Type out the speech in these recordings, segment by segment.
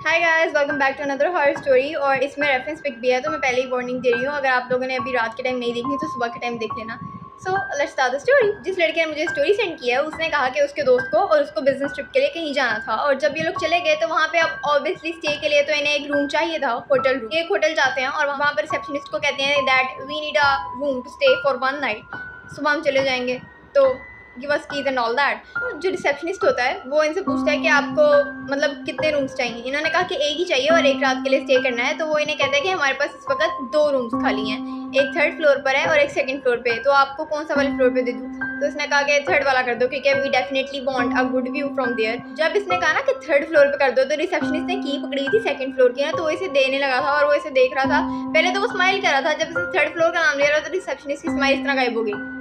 Hi guys, welcome back to another horror story. और इसमें reference pick भी है, तो मैं पहले ही वार्निंग दे रही हूँ, अगर आप लोगों ने अभी रात के टाइम नहीं देखनी तो सुबह के टाइम देख लेना। So let's start the story. जिस लड़के ने मुझे स्टोरी सेंड किया है उसने कहा कि उसके दोस्त को और उसको बिजनेस ट्रिप के लिए कहीं जाना था, और जब ये लोग चले गए तो वहाँ पे अब ऑब्वियसली स्टे के लिए तो इन्हें एक रूम चाहिए था, होटल रूम। एक होटल जाते हैं और वहाँ पर रिसेप्शनिस्ट को कहते हैं that we need a room to stay for 1 night. सुबह हम चले जाएंगे तो give us keys and all that. जो रिसेप्शनिस्ट होता है वो इनसे पूछता है कि आपको मतलब कितने रूम्स चाहिए। इन्होंने कहा कि एक ही चाहिए और एक रात के लिए स्टे करना है। तो वो इन्हें कहता है कि हमारे पास इस वक्त 2 रूम्स खाली हैं, एक 3rd फ्लोर पर है और एक 2nd फ्लोर पे, तो आपको कौन सा वाले फ्लोर पे दे दूँ। तो इसने कहा कि 3rd वाला कर दो क्योंकि we definitely want a good view from there. जब इसने कहा ना कि 3rd फ्लोर पे कर दो तो रिसेप्शनिस्ट ने की पकड़ी थी 2nd फ्लोर की ना, तो वो इसे देने लगा था और वो इसे देख रहा था। पहले तो वो स्माइल कर रहा था, जब इसने 3rd फ्लोर का नाम ले रहा था तो रिसेप्शनिस्ट की स्माइल इस तरह गायब हो गई।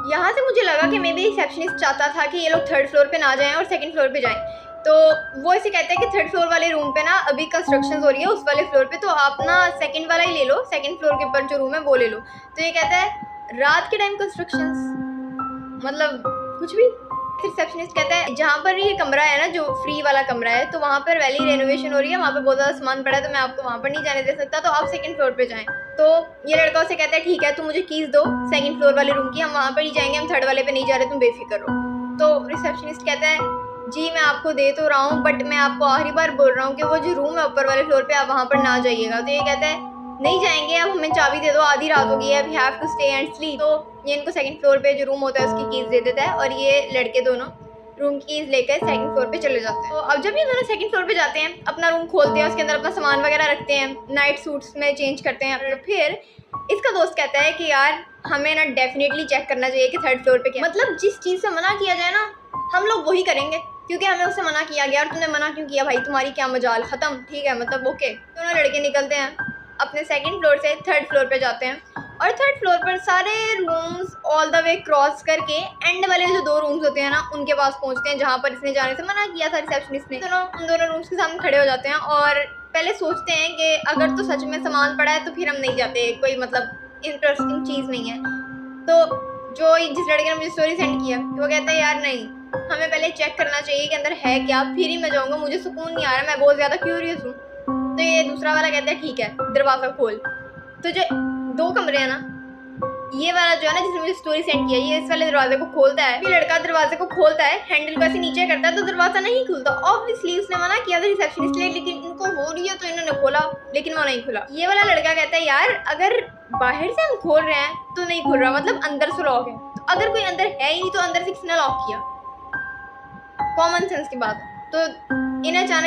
यहाँ से मुझे लगा कि मे बी रिसेप्शनिस्ट चाहता था कि ये लोग 3rd फ्लोर पे ना जाएं और 2nd फ्लोर पे जाएं। तो वो इसे कहता है कि 3rd फ्लोर वाले रूम पे ना अभी कंस्ट्रक्शन हो रही है उस वाले फ्लोर पे, तो आप ना 2nd वाला ही ले लो, 2nd फ्लोर के ऊपर जो रूम है वो ले लो। तो ये कहता है रात के टाइम कंस्ट्रक्शन मतलब कुछ भी। रिसेप्शनिस्ट कहता है जहाँ पर ये कमरा है ना, जो फ्री वाला कमरा है, तो वहाँ पर वैली रेनोवेशन हो रही है, वहाँ पर बहुत ज़्यादा सामान पड़ा है, तो मैं आपको वहाँ पर नहीं जाने दे सकता, तो आप 2nd फ्लोर पे जाएं। तो ये लड़का उसे कहता है ठीक है, तुम मुझे कीज दो 2nd फ्लोर वाले रूम की, हम वहाँ पर ही जाएंगे, हम 3rd वाले पे नहीं जा रहे, तुम बेफिक्र रहो। तो रिसेप्शनिस्ट कहता है जी मैं आपको दे तो रहा हूँ, बट मैं आपको आखिरी बार बोल रहा हूँ कि वो जो रूम है ऊपर वाले फ्लोर पे आप वहाँ पर ना जाइएगा। तो ये कहता है नहीं जाएंगे, अब हमें चाबी दे दो, आधी रात हो गई है, we have to stay and sleep. तो ये इनको 2nd फ्लोर पे जो रूम होता है उसकी कीज दे देता है और ये लड़के दोनों रूम कीज लेकर 2nd फ्लोर पे चले जाते हैं। तो अब जब ये दोनों 2nd फ्लोर पे जाते हैं, अपना रूम खोलते हैं, उसके अंदर अपना सामान वगैरह रखते हैं, नाइट सूट्स में चेंज करते हैं। फिर इसका दोस्त कहता है कि यार हमें ना डेफिनेटली चेक करना चाहिए कि 3rd फ्लोर पे क्या, मतलब जिस चीज़ से मना किया जाए ना हम लोग वही करेंगे, क्योंकि हमें उससे मना किया गया और तुमने मना क्यों किया भाई, तुम्हारी क्या मजाल, खत्म, ठीक है, मतलब ओके। दोनों लड़के निकलते हैं अपने 2nd फ्लोर से 3rd फ्लोर पे जाते हैं, और 3rd फ्लोर पर सारे rooms all the way cross करके एंड वाले जो 2 रूम्स होते हैं ना उनके पास पहुंचते हैं जहाँ पर इसने जाने से मना किया था रिसेप्शनिस्ट ने। दोनों उन दोनों रूम्स के सामने खड़े हो जाते हैं और पहले सोचते हैं कि अगर तो सच में सामान पड़ा है तो फिर हम नहीं जाते, कोई मतलब इंटरेस्टिंग चीज़ नहीं है। तो जो जिस लड़के ने मुझे स्टोरी सेंड किया वो कहता है यार नहीं, हमें पहले चेक करना चाहिए कि अंदर है क्या, फिर ही मैं जाऊँगा, मुझे सुकून नहीं आ रहा, मैं बहुत ज़्यादा क्यूरियस हूँ। तो ये दूसरा वाला कहता है ठीक है दरवाज़ा खोल। तो जो 2 कमरे हैं ना, ये वाला जो है ना जिसने मुझे स्टोरी सेंड किया, ये इस वाले दरवाजे को खोलता है। फिर लड़का दरवाजे को खोलता है, हैंडल को ऐसे नीचे करता है तो दरवाजा नहीं खुलता। ऑब्वियसली उसने मना किया था रिसेप्शनिस्ट ने, लेकिन इनको हो रही है तो इन्होंने खोला, लेकिन वो नहीं खुला। ये वाला लड़का कहता है यार अगर बाहर से हम खोल रहे हैं तो नहीं खुल रहा, मतलब अंदर से लॉक है, तो अगर कोई अंदर है ही नहीं तो अंदर से किसने लॉक किया, कॉमन सेंस की बात है। तो इन्हें अचानक